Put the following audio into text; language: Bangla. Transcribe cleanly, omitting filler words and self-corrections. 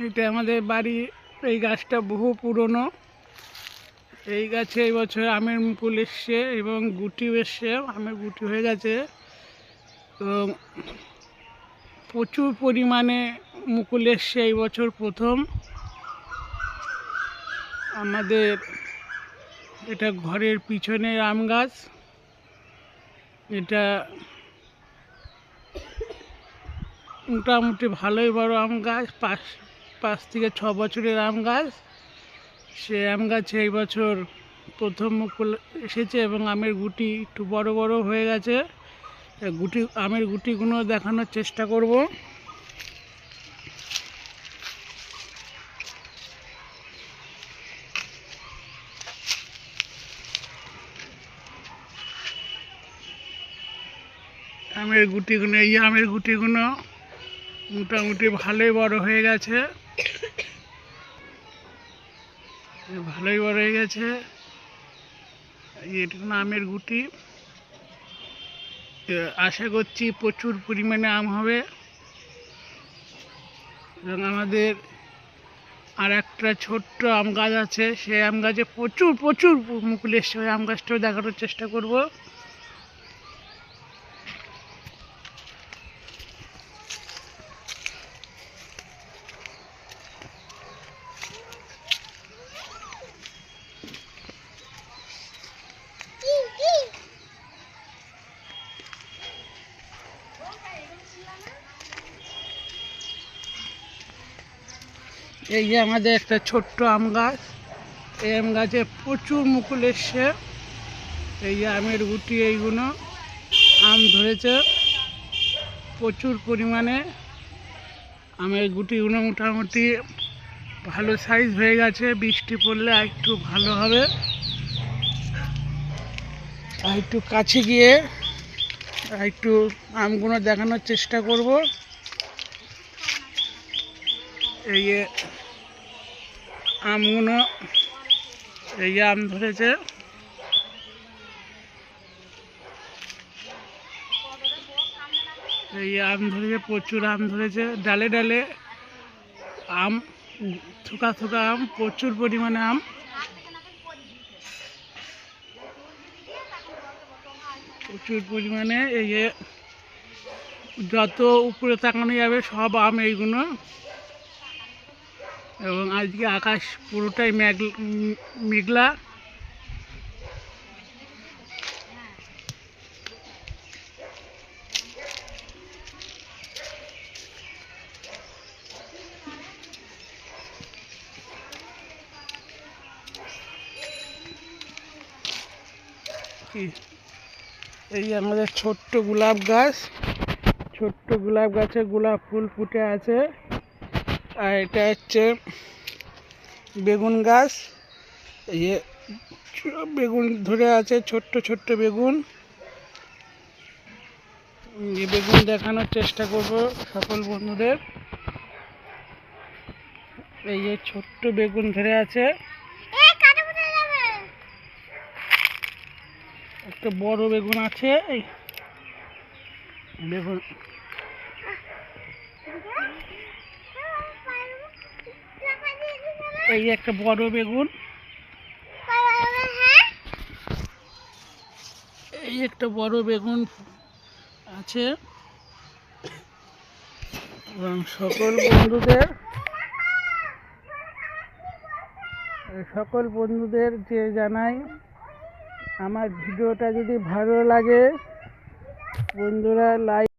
এটা আমাদের বাড়ি। এই গাছটা বহু পুরনো। এই গাছে এই বছর আমের মুকুল এসছে এবং গুটিও এসছে, আমের গুটি হয়ে গেছে এবং প্রচুর পরিমাণে মুকুল এসছে এই বছর প্রথম। আমাদের এটা ঘরের পিছনের আম গাছ। এটা মোটামুটি ভালোই বড় আম গাছ, 5 থেকে 6 বছরের আম গাছ। সে আম গাছে এই বছর প্রথম মুকুল এসেছে এবং আমের গুটি একটু বড় বড় হয়ে গেছে। আমের গুটিগুলো দেখানোর চেষ্টা করব। আমের গুটিগুলো, এই আমের গুটিগুলো মোটামুটি ভালোই বড় হয়ে গেছে, ভালোই বড় হয়ে গেছে। এটা আমের গুটি। আশা করছি প্রচুর পরিমাণে আম হবে। এবং আমাদের আর একটা ছোট্ট আম গাছ আছে, সেই আম গাছে প্রচুর প্রচুর মুকুল এসছে। ওই আম গাছটাও দেখানোর চেষ্টা করব। এই যে আমাদের একটা ছোট্ট আম গাছ, এই আম গাছে প্রচুর মুকুল এসছে। এই যে আমের গুটি, এইগুলো আম ধরেছে প্রচুর পরিমাণে। আমের গুটিগুলো মোটামুটি ভালো সাইজ হয়ে গেছে। বৃষ্টি পড়লে আর একটু ভালো হবে। আর একটু কাছে গিয়ে একটু আমগুলো দেখানোর চেষ্টা করব। এই যে আমগুলো, এই যে আম ধরেছে। এই আম ধরেছে, প্রচুর আম ধরেছে। ডালে ডালে আম, থোকা থোকা আম, প্রচুর পরিমাণে আম। প্রচুর পরিমাণে। এই যে যত উপরে তাকানো যাবে সব আম এইগুলো। এবং আজকে আকাশ পুরোটাই মেঘলা। এই আমাদের ছোট্ট গোলাপ গাছ, ছোট্ট গোলাপ গাছে গোলাপ ফুল ফুটে আছে। আর এটা হচ্ছে বেগুন গাছ। এই যে বেগুন ধরে আছে, ছোট্ট ছোট্ট বেগুন। এই বেগুন দেখানোর চেষ্টা করব সকল বন্ধুদের। এই যে ছোট্ট বেগুন ধরে আছে। একটা বড় বেগুন আছে। এই বেগুন, এই একটা বড় বেগুন, এই একটা বড় বেগুন আছে। এবং সকল বন্ধুদের যে জানাই, আমার ভিডিওটা যদি ভালো লাগে বন্ধুরা লাইক